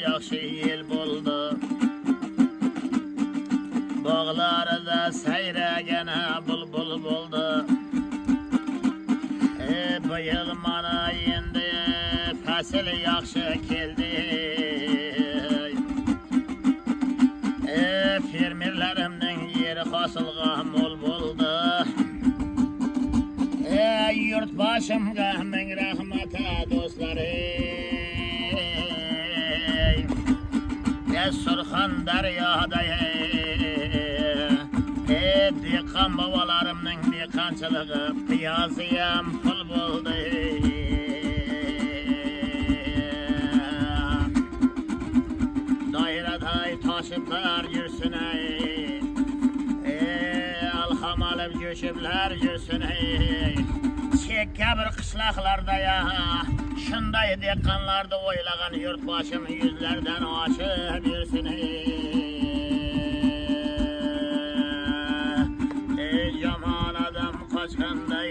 yaxşı yel bo'ldi. Bağlarda seyragana bulbul bo'ldi. Bu yil mana endi fasl yaxshi keldi. Fermerlarimning yeri hosilga mo'l bo'ldi. Yurtboshimga ming rahmat do'stlar. Surxondaryoda dehqon bobolarimning dehqonchiligi piyoziyam pul bo'ldi. Doiraday toshiblar yursin alham olib jo'shiblar yursin. Chekka bir qishloqlarda shunday dehqonlarni o'ylagan yurtboshim yuzlardan oshib yursin. Yomon odam qochganday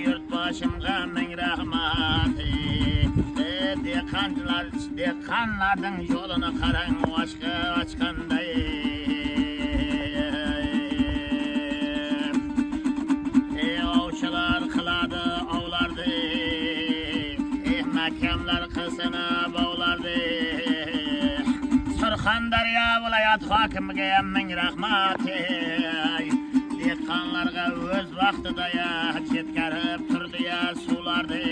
yurtboshimga ming rahmat. Dehqonlarning yo'lini qarang ochganday. Ovchilar qiladi ovlardi, mahkamlar qilsini bog'lardi. Surxondaryo viloyat hokimiga ham ming rahmat. Dehqonlarga o'z vaqtida yetkazib turdi suvlarni.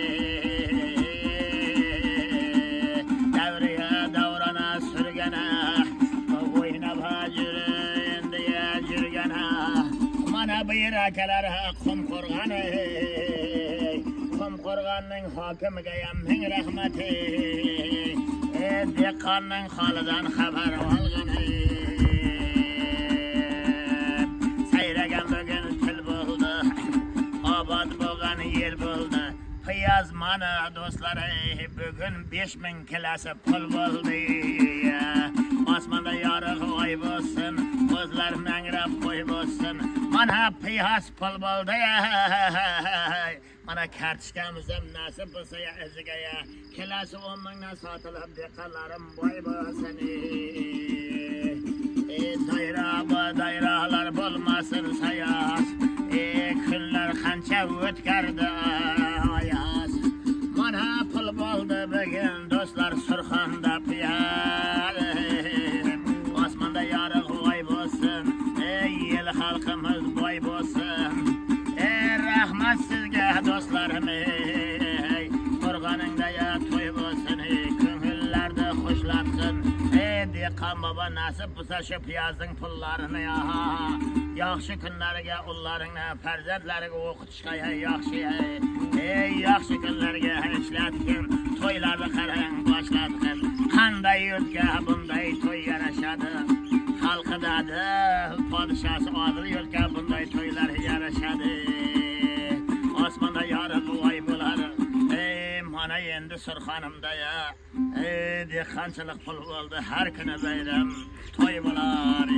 Davrana surgana, o'ynab endi yurgana. Mana bu yer akalar Qumqo'rg'onning hokimiga ham ming rahmat. Dehqonning holidan xabar olgan. Sayragan bugun til bo'ldi, obod bo'lgan yer bo'ldi. Piyoz mana do'stlar, bugun 5000 kilosi pul bo'ldi. Osmonda yorug' oy bo'lsin, ko'zlar mangrab qo'y bo'lsin. Mana piyoz pul bo'ldi. Mana kartishkamiz ham nasib bo'lsa iziga kilosi 10 mingdan sotilib dehqonlarim boy bo'lsin. Doiralar bo'lmasin sayoz. Kunlar qancha o'tkardi ayoz. Mana pul bo'ldi bugun do'stlar Surxonda piyoz. Osmonda yorug' oy bo'lsin, el xalqimiz boy bo'lsin. Rahmat sizga do'stlarim. Qo'rg'oningda to'y bo'lsin, ko'ngillarda xushlatsin. Dehqon bobo nasib bo'lsa shu piyozning pullarini yaxshi kunlariga ullaringni farzandlariga o'qitishga yaxshi kunlarga ishlatgin. To'ylarni qarang boshlatgin. Qanday yurtga bunday to'y yarashadi. Xalqidagi podshosi odil yurtga bunday to'ylar yarashadi. Osmonda yorug' oy bo'ladi. Mana endi Surxonimda dehqonchilik pul bo'ldi. Har kuni bayram to'y bo'lar.